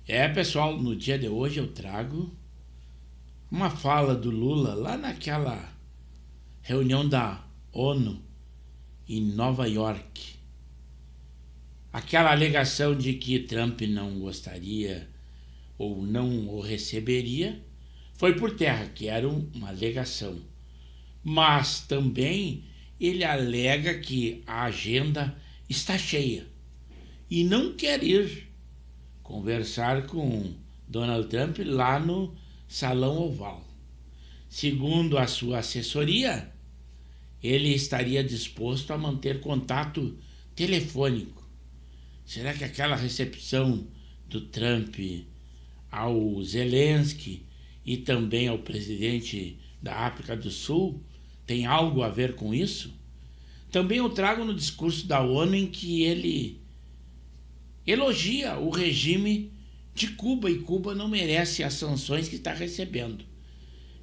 Pessoal, no dia de hoje eu trago uma fala do Lula lá naquela reunião da ONU em Nova York. Aquela alegação de que Trump não gostaria ou não o receberia foi por terra, que era uma alegação. Mas também ele alega que a agenda está cheia e não quer ir conversar com Donald Trump lá no Salão Oval. Segundo a sua assessoria, ele estaria disposto a manter contato telefônico. Será que aquela recepção do Trump ao Zelensky e também ao presidente da África do Sul tem algo a ver com isso? Também eu trago no discurso da ONU em que ele elogia o regime de Cuba e Cuba não merece as sanções que está recebendo.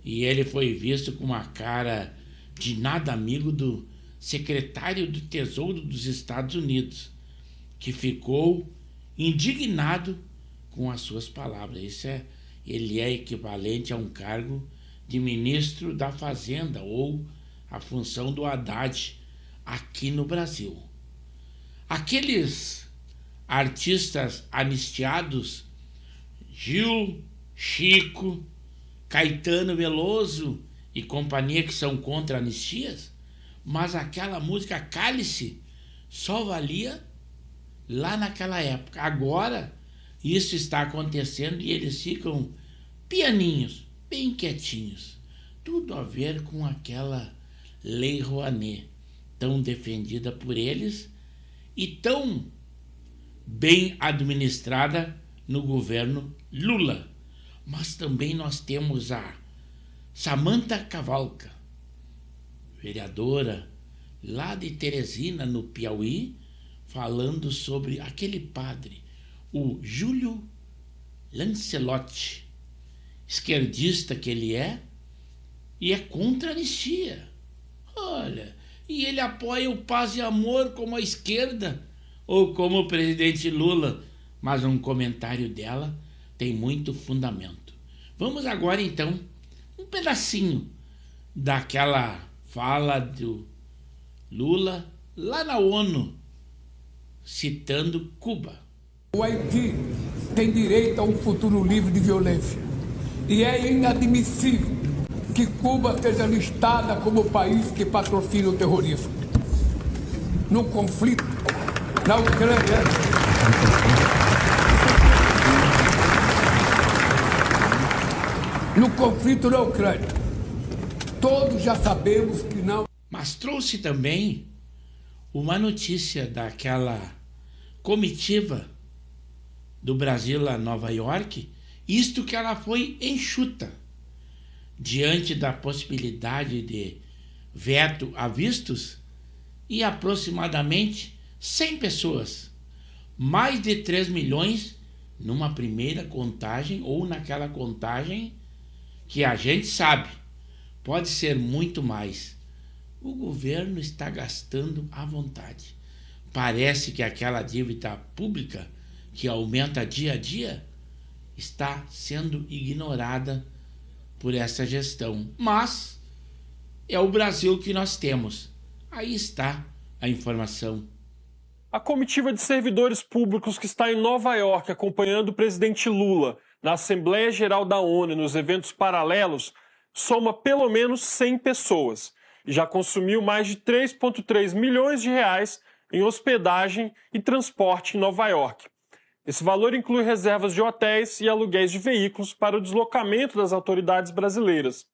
E ele foi visto com uma cara de nada amigo do secretário do Tesouro dos Estados Unidos, que ficou indignado com as suas palavras. Ele é equivalente a um cargo de ministro da Fazenda ou a função do Haddad aqui no Brasil. Aqueles artistas anistiados, Gil, Chico, Caetano Veloso e companhia, que são contra anistias, mas aquela música Cálice só valia lá naquela época. Agora isso está acontecendo e eles ficam pianinhos, bem quietinhos. Tudo a ver com aquela Lei Rouanet, tão defendida por eles e tão bem administrada no governo Lula. Mas também nós temos a Samantha Cavalca, vereadora lá de Teresina, no Piauí, falando sobre aquele padre, o Júlio Lancelotti, esquerdista que ele é, e é contra a anistia. Olha, e ele apoia o paz e amor como a esquerda, ou como o presidente Lula, mas um comentário dela tem muito fundamento. Vamos agora então um pedacinho daquela fala do Lula lá na ONU, citando Cuba. O Haiti tem direito a um futuro livre de violência e é inadmissível que Cuba seja listada como o país que patrocina o terrorismo. No conflito na Ucrânia, todos já sabemos que não. Mas trouxe também uma notícia daquela comitiva do Brasil a Nova York, isto que ela foi enxuta diante da possibilidade de veto a vistos, e aproximadamente 100 pessoas, mais de 3 milhões numa primeira contagem ou naquela contagem que a gente sabe, pode ser muito mais. O governo está gastando à vontade. Parece que aquela dívida pública que aumenta dia a dia está sendo ignorada por essa gestão. Mas é o Brasil que nós temos. Aí está a informação. A comitiva de servidores públicos que está em Nova York acompanhando o presidente Lula na Assembleia Geral da ONU e nos eventos paralelos soma pelo menos 100 pessoas e já consumiu mais de 3,3 milhões de reais em hospedagem e transporte em Nova York. Esse valor inclui reservas de hotéis e aluguéis de veículos para o deslocamento das autoridades brasileiras.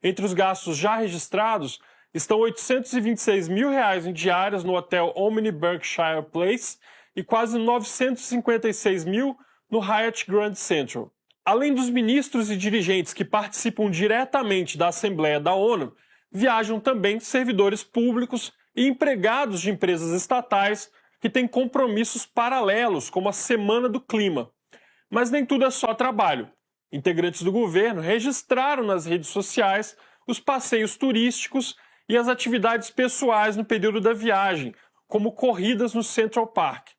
Entre os gastos já registrados estão R$ 826 mil em diárias no hotel Omni Berkshire Place e quase 956 mil no Hyatt Grand Central. Além dos ministros e dirigentes que participam diretamente da Assembleia da ONU, viajam também servidores públicos e empregados de empresas estatais que têm compromissos paralelos, como a Semana do Clima. Mas nem tudo é só trabalho. Integrantes do governo registraram nas redes sociais os passeios turísticos e as atividades pessoais no período da viagem, como corridas no Central Park.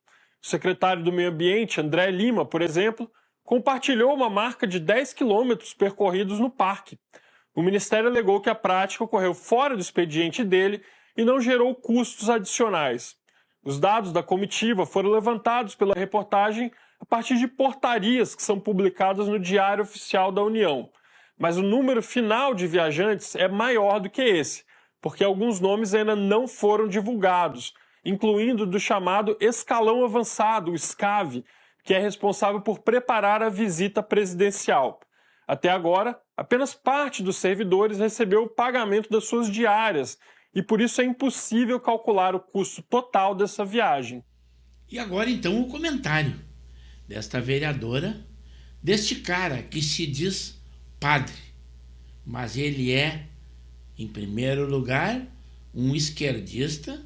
O secretário do Meio Ambiente, André Lima, por exemplo, compartilhou uma marca de 10 quilômetros percorridos no parque. O Ministério alegou que a prática ocorreu fora do expediente dele e não gerou custos adicionais. Os dados da comitiva foram levantados pela reportagem a partir de portarias que são publicadas no Diário Oficial da União. Mas o número final de viajantes é maior do que esse, porque alguns nomes ainda não foram divulgados, incluindo do chamado Escalão Avançado, o SCAV, que é responsável por preparar a visita presidencial. Até agora, apenas parte dos servidores recebeu o pagamento das suas diárias, e por isso é impossível calcular o custo total dessa viagem. E agora então o comentário desta vereadora, deste cara que se diz padre, mas ele é, em primeiro lugar, um esquerdista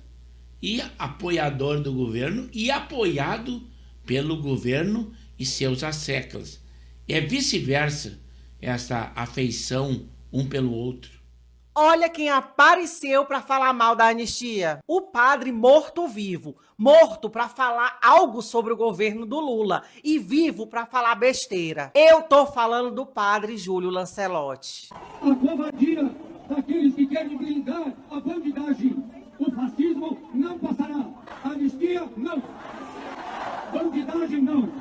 e apoiador do governo e apoiado pelo governo e seus asseclas. É vice-versa essa afeição um pelo outro. Olha quem apareceu para falar mal da anistia. O padre morto-vivo. Morto para falar algo sobre o governo do Lula e vivo para falar besteira. Eu tô falando do padre Júlio Lancelotti. A covardia daqueles que querem blindar a bandidagem. O fascismo não passará. A anistia não. Bandidagem não.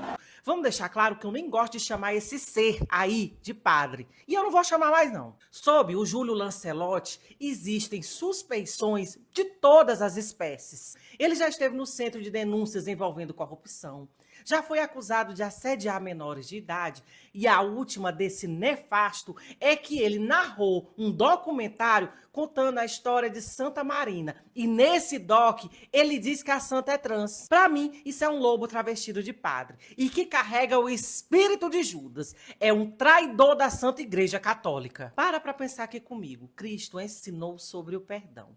Vamos deixar claro que eu nem gosto de chamar esse ser aí de padre. E eu não vou chamar mais não. Sob o Júlio Lancelotti, existem suspeições de todas as espécies. Ele já esteve no centro de denúncias envolvendo corrupção. Já foi acusado de assediar menores de idade. E a última desse nefasto é que ele narrou um documentário contando a história de Santa Marina. E nesse doc, ele diz que a santa é trans. Pra mim, isso é um lobo travestido de padre. E que carrega o espírito de Judas. É um traidor da Santa Igreja Católica. Para pensar aqui comigo. Cristo ensinou sobre o perdão.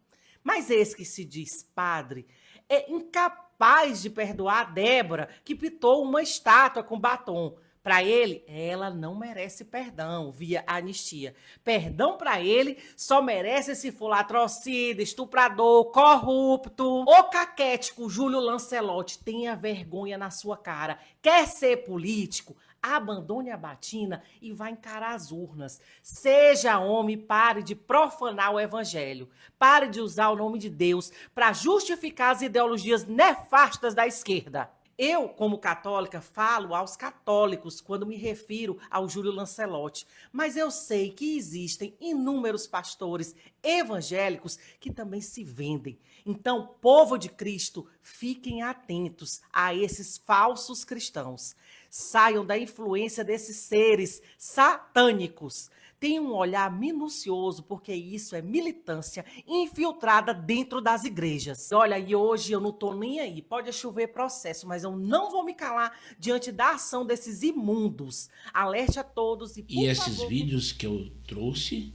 Mas esse que se diz padre é incapaz de perdoar a Débora, que pintou uma estátua com batom. Para ele, ela não merece perdão via anistia. Perdão para ele só merece se for latrocida, estuprador, corrupto. O caquético Júlio Lancelotti, tenha vergonha na sua cara. Quer ser político? Abandone a batina e vá encarar as urnas. Seja homem, pare de profanar o evangelho. Pare de usar o nome de Deus para justificar as ideologias nefastas da esquerda. Eu, como católica, falo aos católicos quando me refiro ao Júlio Lancelotti, mas eu sei que existem inúmeros pastores evangélicos que também se vendem. Então, povo de Cristo, fiquem atentos a esses falsos cristãos. Saiam da influência desses seres satânicos. Tenham um olhar minucioso, porque isso é militância infiltrada dentro das igrejas. Olha, e hoje eu não tô nem aí. Pode chover processo, mas eu não vou me calar diante da ação desses imundos. Alerte a todos e, por favor... E esses vídeos que eu trouxe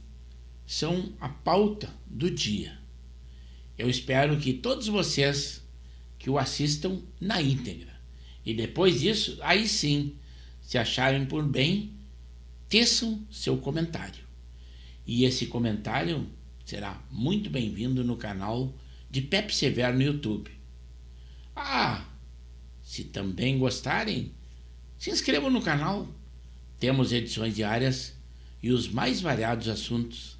são a pauta do dia. Eu espero que todos vocês que o assistam na íntegra. E depois disso, aí sim, se acharem por bem, teçam seu comentário. E esse comentário será muito bem-vindo no canal de Pepe Severo no YouTube. Ah, se também gostarem, se inscrevam no canal. Temos edições diárias e os mais variados assuntos